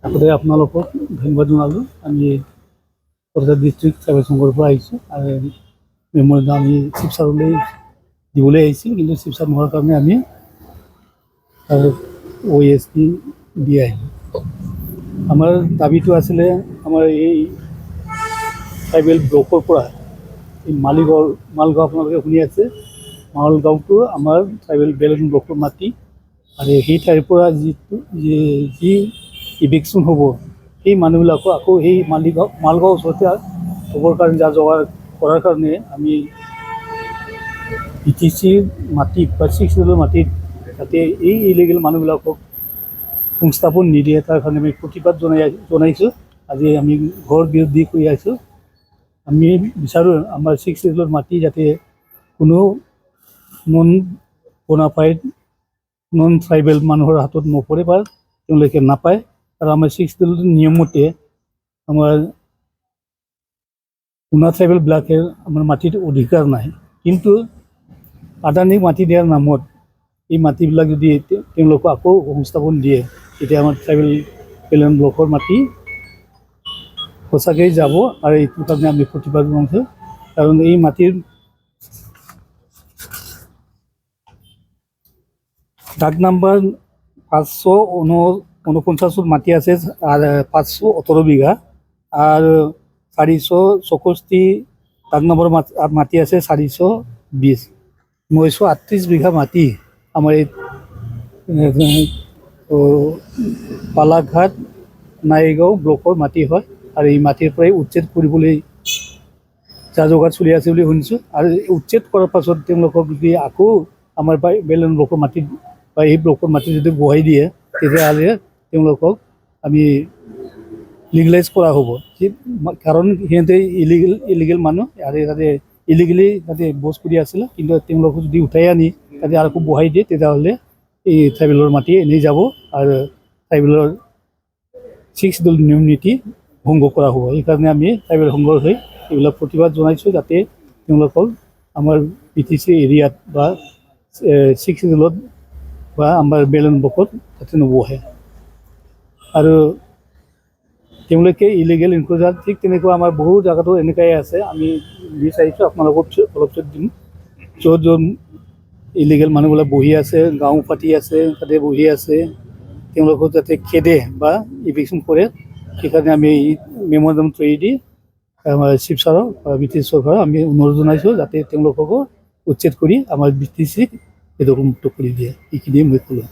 আগতে আপোনালোকক ধন্যবাদ জনালোঁ। আমি কলকাতা ডিষ্ট্ৰিক্ট ট্ৰাইবেল সংঘৰ পৰা আহিছোঁ আৰু মেমৰিয়েল আমি শিৱসাগৰলৈ দিবলৈ আহিছিল, কিন্তু শিৱসাগৰ নোহোৱাৰ কাৰণে আমি OASP দি আহিলোঁ। আমাৰ দাবীটো আছিলে আমাৰ এই ট্ৰাইবেল ব্লকৰ পৰা এই মালগাঁও আপোনালোকে শুনি আছে, মালগাঁওটো আমাৰ ট্ৰাইবেল বেলেগ ব্লকৰ মাটি আৰু সেই ঠাইৰ পৰা যি ইভিকশ্যন হ'ব সেই মানুহবিলাকো আকৌ সেই মালগাঁও ওচৰতে হ'বৰ কাৰণে যা যোগাৰ কৰাৰ কাৰণে আমি BTC মাটিত বা 6 শিডিউলৰ মাটিত যাতে এই ইলিগেল মানুহবিলাকক সংস্থাপন নিদিয়ে তাৰ কাৰণে আমি প্ৰতিবাদ জনাইছোঁ। আজি আমি ঘৰ বিৰোধী কৰি আছোঁ। আমি বিচাৰোঁ আমাৰ 6 শিডিউলৰ মাটি যাতে কোনো নন বোনাফাইড নন ট্ৰাইবেল মানুহৰ হাতত নপৰে বা তেওঁলোকে নাপায়। আৰু আমাৰ 6 শিডিউলৰ নিয়মমতে আমাৰ পোনা ট্ৰাইবেলবিলাকে আমাৰ মাটিত অধিকাৰ নাই, কিন্তু আদানীক মাটি দিয়াৰ নামত এই মাটিবিলাক যদি তেওঁলোকক আকৌ সংস্থাপন দিয়ে তেতিয়া আমাৰ ট্ৰাইবেল বেলেগ ব্লকৰ মাটি সঁচাকৈ যাব। আৰু এইটোৰ কাৰণে আমি প্ৰতিবাদ জনাইছোঁ, কাৰণ এই মাটিৰ ডাক নাম্বাৰ 549 মাটি আছে 518 বিঘা, আর 464 ডাক নম্বর মাটি আছে 420, 938 বিঘা মাটি আমার এই বালাঘাট নাইগাঁও ব্লকৰ মাটি হয়। আৰু এই মাটিৰ পৰাই উচ্ছেদ কৰিবলৈ যা যোগাৰ চলি আছে বুলি শুনিছোঁ। আৰু উচ্ছেদ কৰাৰ পাছত তেওঁলোকক যদি আকৌ আমাৰ বেলেগ ব্লকৰ মাটিত বা এই ব্লকৰ মাটি যদি বহাই দিয়ে তেতিয়াহ'লে তেওঁলোকক আমি লিগেলাইজ কৰা হ'ব, কাৰণ সিহঁতে ইলিগেল মানুহ আৰু তাতে ইলিগেলি তাতে বজ কৰি আছিলে, কিন্তু তেওঁলোকক যদি উঠাই আনি তাতে আকৌ বহাই দিয়ে তেতিয়াহ'লে এই ট্ৰাইবেলৰ মাটি এনেই যাব আৰু ট্ৰাইবেলৰ 6 শিডিউল নিয়ম নীতি ভংগ কৰা হ'ব। সেইকাৰণে আমি ট্ৰাইবেল সংঘৰ হৈ এইবিলাক প্ৰতিবাদ জনাইছোঁ, যাতে তেওঁলোকক আমাৰ BTC এৰিয়াত বা 6 শিডিউলত বা আমাৰ বেলেগ ব্লকত তাতে নবহে। আৰু তেওঁলোকে ইলিগেল ইনক্লুজাৰ ঠিক তেনেকুৱা আমাৰ বহু জেগাতো এনেকুৱাই আছে। আমি বিচাৰিছোঁ আপোনালোকক অলপ দিম, য'ত ইলিগেল মানুহবিলাক বহি আছে, গাঁও পাতি আছে, তাতে বহি আছে, তেওঁলোকক যাতে খেদে বা ইভিকশ্যন কৰে। সেইকাৰণে আমি এই মেম'ৰেণ্ডাম থ্ৰুৱেদি আমাৰ শিৱসাগৰ BTC চৰকাৰক আমি অনুৰোধ জনাইছোঁ যাতে তেওঁলোককো উচ্ছেদ কৰি আমাৰ BTCক মুক্ত কৰি দিয়ে। এইখিনিয়ে মই ক'লোঁ।